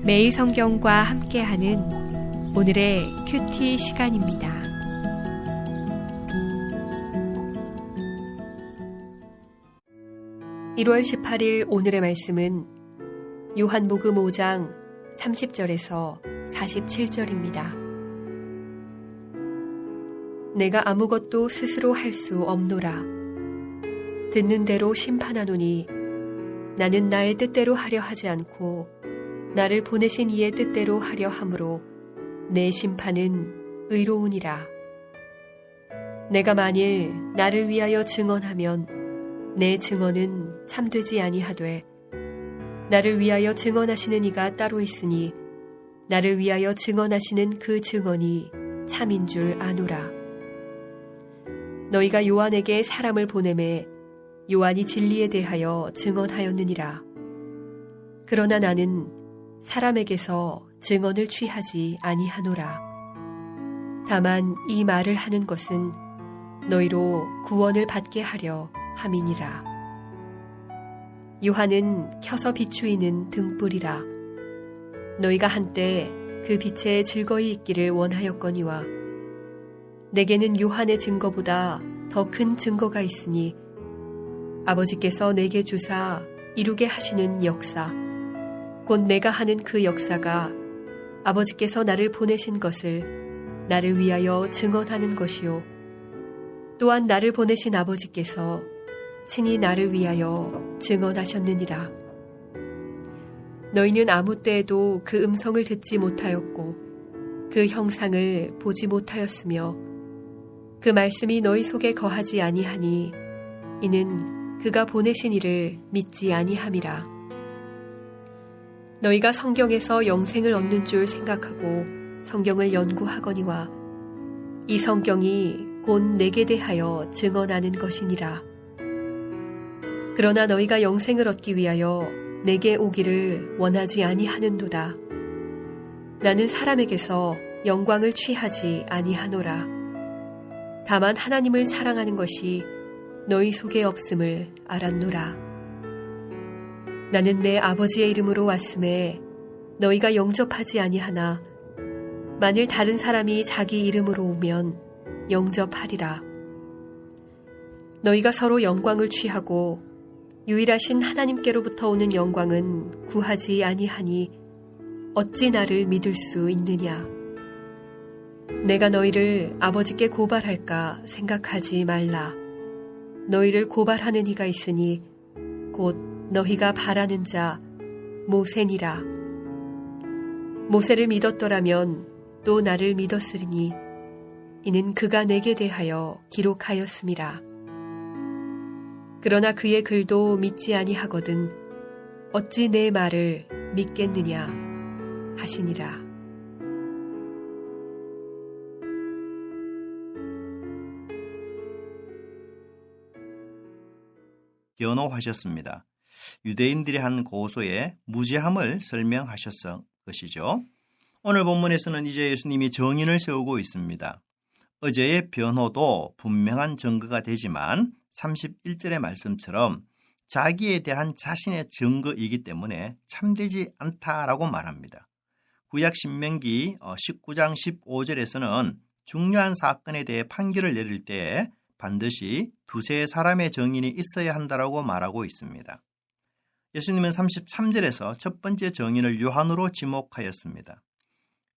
매일 성경과 함께하는 오늘의 큐티 시간입니다. (1월 18일) 오늘의 말씀은 요한복음 5장 30절에서 47절입니다. 내가 아무것도 스스로 할 수 없노라. 듣는 대로 심판하노니 나는 나의 뜻대로 하려 하지 않고 나를 보내신 이의 뜻대로 하려 함으로 내 심판은 의로우니라. 내가 만일 나를 위하여 증언하면 내 증언은 참되지 아니하되 나를 위하여 증언하시는 이가 따로 있으니 나를 위하여 증언하시는 그 증언이 참인 줄 아노라. 너희가 요한에게 사람을 보내매 요한이 진리에 대하여 증언하였느니라. 그러나 나는 사람에게서 증언을 취하지 아니하노라. 다만 이 말을 하는 것은 너희로 구원을 받게 하려 함이니라. 요한은 켜서 비추이는 등불이라. 너희가 한때 그 빛에 즐거이 있기를 원하였거니와 내게는 요한의 증거보다 더 큰 증거가 있으니 아버지께서 내게 주사 이루게 하시는 역사, 곧 내가 하는 그 역사가 아버지께서 나를 보내신 것을 나를 위하여 증언하는 것이요 또한 나를 보내신 아버지께서 친히 나를 위하여 증언하셨느니라. 너희는 아무 때에도 그 음성을 듣지 못하였고 그 형상을 보지 못하였으며 그 말씀이 너희 속에 거하지 아니하니 이는 그가 보내신 이를 믿지 아니함이라. 너희가 성경에서 영생을 얻는 줄 생각하고 성경을 연구하거니와 이 성경이 곧 내게 대하여 증언하는 것이니라. 그러나 너희가 영생을 얻기 위하여 내게 오기를 원하지 아니하는도다. 나는 사람에게서 영광을 취하지 아니하노라. 다만 하나님을 사랑하는 것이 너희 속에 없음을 알았노라. 나는 내 아버지의 이름으로 왔음에 너희가 영접하지 아니하나 만일 다른 사람이 자기 이름으로 오면 영접하리라. 너희가 서로 영광을 취하고 유일하신 하나님께로부터 오는 영광은 구하지 아니하니 어찌 나를 믿을 수 있느냐. 내가 너희를 아버지께 고발할까 생각하지 말라. 너희를 고발하는 이가 있으니 곧 너희가 바라는 자 모세니라. 모세를 믿었더라면 또 나를 믿었으리니 이는 그가 내게 대하여 기록하였음이라. 그러나 그의 글도 믿지 아니하거든 어찌 내 말을 믿겠느냐 하시니라. 변호하셨습니다. 유대인들이 한 고소의 무죄함을 설명하셨을 것이죠. 오늘 본문에서는 이제 예수님이 정인을 세우고 있습니다. 어제의 변호도 분명한 증거가 되지만 31절의 말씀처럼 자기에 대한 자신의 증거이기 때문에 참되지 않다라고 말합니다. 구약 신명기 19장 15절에서는 중요한 사건에 대해 판결을 내릴 때 반드시 두세 사람의 증인이 있어야 한다라고 말하고 있습니다. 예수님은 33절에서 첫 번째 증인을 요한으로 지목하였습니다.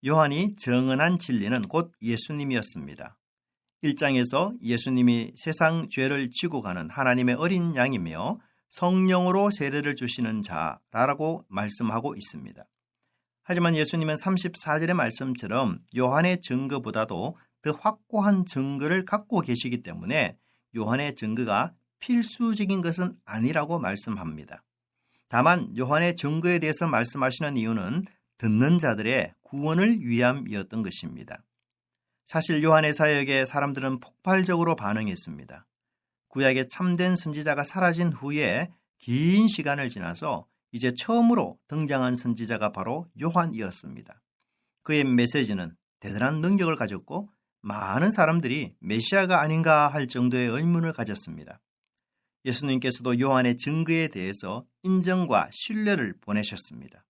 요한이 증언한 진리는 곧 예수님이었습니다. 1장에서 예수님이 세상 죄를 지고 가는 하나님의 어린 양이며 성령으로 세례를 주시는 자라고 말씀하고 있습니다. 하지만 예수님은 34절의 말씀처럼 요한의 증거보다도 더 확고한 증거를 갖고 계시기 때문에 요한의 증거가 필수적인 것은 아니라고 말씀합니다. 다만 요한의 증거에 대해서 말씀하시는 이유는 듣는 자들의 구원을 위함이었던 것입니다. 사실 요한의 사역에 사람들은 폭발적으로 반응했습니다. 구약의 참된 선지자가 사라진 후에 긴 시간을 지나서 이제 처음으로 등장한 선지자가 바로 요한이었습니다. 그의 메시지는 대단한 능력을 가졌고 많은 사람들이 메시아가 아닌가 할 정도의 의문을 가졌습니다. 예수님께서도 요한의 증거에 대해서 인정과 신뢰를 보내셨습니다.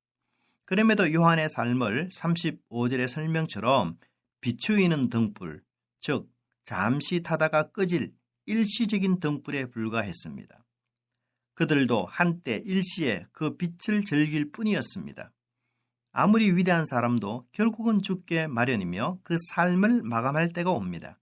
그럼에도 요한의 삶을 35절의 설명처럼 비추이는 등불, 즉 잠시 타다가 꺼질 일시적인 등불에 불과했습니다. 그들도 한때 일시에 그 빛을 즐길 뿐이었습니다. 아무리 위대한 사람도 결국은 죽게 마련이며 그 삶을 마감할 때가 옵니다.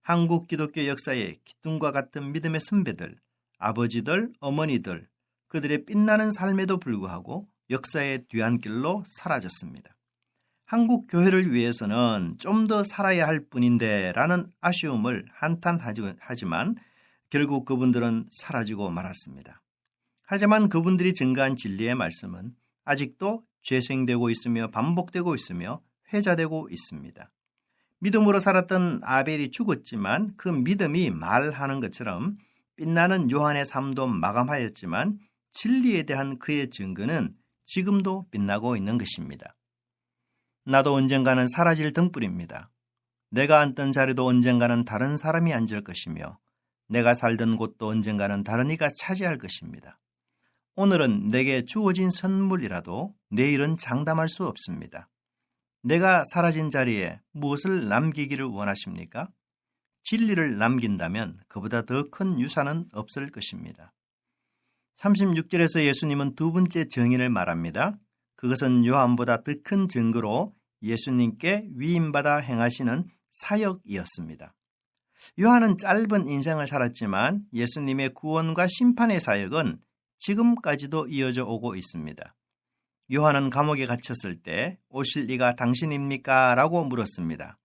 한국 기독교 역사의 기둥과 같은 믿음의 선배들, 아버지들, 어머니들, 그들의 빛나는 삶에도 불구하고 역사의 뒤안길로 사라졌습니다. 한국 교회를 위해서는 좀 더 살아야 할 뿐인데 라는 아쉬움을 한탄하지만 결국 그분들은 사라지고 말았습니다. 하지만 그분들이 증거한 진리의 말씀은 아직도 재생되고 있으며 반복되고 있으며 회자되고 있습니다. 믿음으로 살았던 아벨이 죽었지만 그 믿음이 말하는 것처럼 빛나는 요한의 삶도 마감하였지만 진리에 대한 그의 증거는 지금도 빛나고 있는 것입니다. 나도 언젠가는 사라질 등불입니다. 내가 앉던 자리도 언젠가는 다른 사람이 앉을 것이며 내가 살던 곳도 언젠가는 다른 이가 차지할 것입니다. 오늘은 내게 주어진 선물이라도 내일은 장담할 수 없습니다. 내가 사라진 자리에 무엇을 남기기를 원하십니까? 진리를 남긴다면 그보다 더 큰 유산은 없을 것입니다. 36절에서 예수님은 두 번째 증인을 말합니다. 그것은 요한보다 더 큰 증거로 예수님께 위임받아 행하시는 사역이었습니다. 요한은 짧은 인생을 살았지만 예수님의 구원과 심판의 사역은 지금까지도 이어져 오고 있습니다. 요한은 감옥에 갇혔을 때 오실 이가 당신입니까? 라고 물었습니다.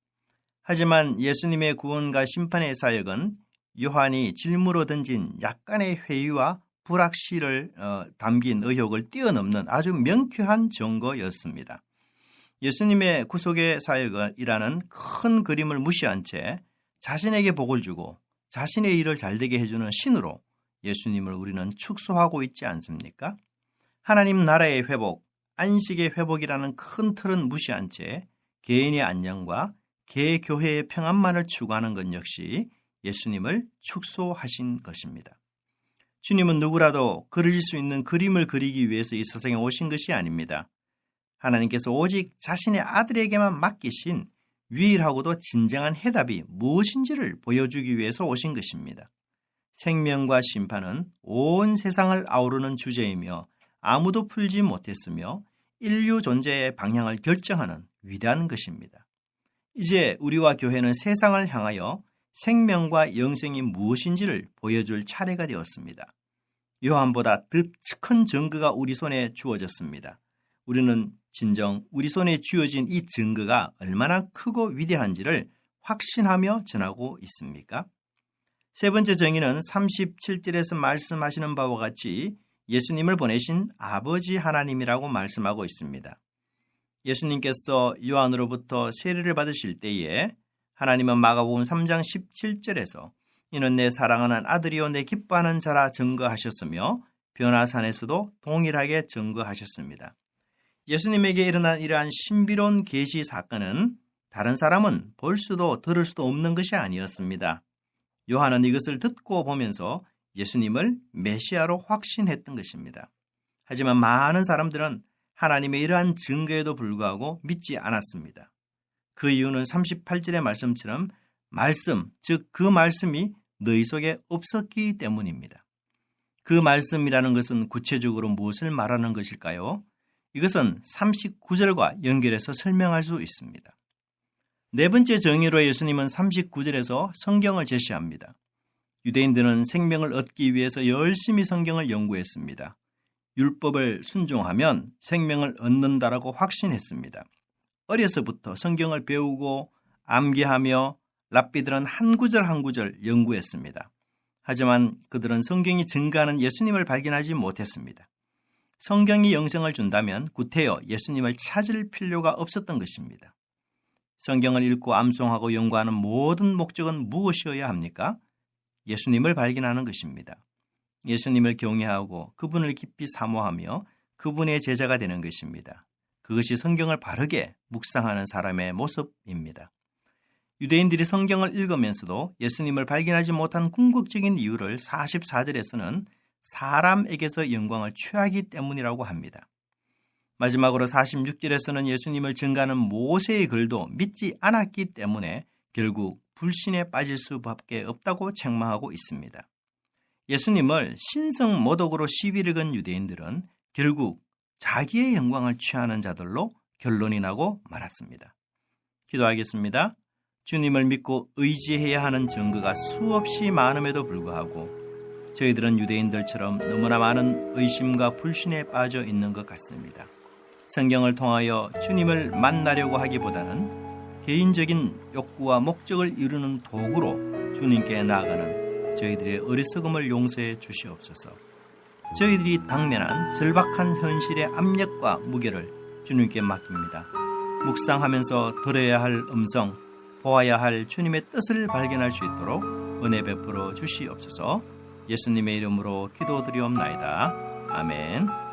하지만 예수님의 구원과 심판의 사역은 요한이 질문으로 던진 약간의 회의와 불확실을 담긴 의혹을 뛰어넘는 아주 명쾌한 증거였습니다. 예수님의 구속의 사역이라는 큰 그림을 무시한 채 자신에게 복을 주고 자신의 일을 잘되게 해주는 신으로 예수님을 우리는 축소하고 있지 않습니까? 하나님 나라의 회복, 안식의 회복이라는 큰 틀은 무시한 채 개인의 안녕과 개교회의 평안만을 추구하는 것 역시 예수님을 축소하신 것입니다. 주님은 누구라도 그릴 수 있는 그림을 그리기 위해서 이 세상에 오신 것이 아닙니다. 하나님께서 오직 자신의 아들에게만 맡기신 유일하고도 진정한 해답이 무엇인지를 보여주기 위해서 오신 것입니다. 생명과 심판은 온 세상을 아우르는 주제이며 아무도 풀지 못했으며 인류 존재의 방향을 결정하는 위대한 것입니다. 이제 우리와 교회는 세상을 향하여 생명과 영생이 무엇인지를 보여줄 차례가 되었습니다. 요한보다 더 큰 증거가 우리 손에 주어졌습니다. 우리는 진정 우리 손에 쥐어진 이 증거가 얼마나 크고 위대한지를 확신하며 전하고 있습니까? 세 번째 정의는 37절에서 말씀하시는 바와 같이 예수님을 보내신 아버지 하나님이라고 말씀하고 있습니다. 예수님께서 요한으로부터 세례를 받으실 때에 하나님은 마가복음 3장 17절에서 이는 내 사랑하는 아들이요 내 기뻐하는 자라 증거하셨으며 변화산에서도 동일하게 증거하셨습니다. 예수님에게 일어난 이러한 신비로운 계시 사건은 다른 사람은 볼 수도 들을 수도 없는 것이 아니었습니다. 요한은 이것을 듣고 보면서 예수님을 메시아로 확신했던 것입니다. 하지만 많은 사람들은 하나님의 이러한 증거에도 불구하고 믿지 않았습니다. 그 이유는 38절의 말씀처럼 말씀, 즉 그 말씀이 너희 속에 없었기 때문입니다. 그 말씀이라는 것은 구체적으로 무엇을 말하는 것일까요? 이것은 39절과 연결해서 설명할 수 있습니다. 네 번째 정의로 예수님은 39절에서 성경을 제시합니다. 유대인들은 생명을 얻기 위해서 열심히 성경을 연구했습니다. 율법을 순종하면 생명을 얻는다라고 확신했습니다. 어려서부터 성경을 배우고 암기하며 랍비들은 한 구절 한 구절 연구했습니다. 하지만 그들은 성경이 증거하는 예수님을 발견하지 못했습니다. 성경이 영생을 준다면 구태여 예수님을 찾을 필요가 없었던 것입니다. 성경을 읽고 암송하고 연구하는 모든 목적은 무엇이어야 합니까? 예수님을 발견하는 것입니다. 예수님을 경외하고 그분을 깊이 사모하며 그분의 제자가 되는 것입니다. 그것이 성경을 바르게 묵상하는 사람의 모습입니다. 유대인들이 성경을 읽으면서도 예수님을 발견하지 못한 궁극적인 이유를 44절에서는 사람에게서 영광을 취하기 때문이라고 합니다. 마지막으로 46절에서는 예수님을 증거하는 모세의 글도 믿지 않았기 때문에 결국 불신에 빠질 수밖에 없다고 책망하고 있습니다. 예수님을 신성 모독으로 시비를 건 유대인들은 결국 자기의 영광을 취하는 자들로 결론이 나고 말았습니다. 기도하겠습니다. 주님을 믿고 의지해야 하는 증거가 수없이 많음에도 불구하고 저희들은 유대인들처럼 너무나 많은 의심과 불신에 빠져 있는 것 같습니다. 성경을 통하여 주님을 만나려고 하기보다는 개인적인 욕구와 목적을 이루는 도구로 주님께 나아가는 저희들의 어리석음을 용서해 주시옵소서. 저희들이 당면한 절박한 현실의 압력과 무게를 주님께 맡깁니다. 묵상하면서 들어야 할 음성, 보아야 할 주님의 뜻을 발견할 수 있도록 은혜 베풀어 주시옵소서. 예수님의 이름으로 기도드리옵나이다. 아멘.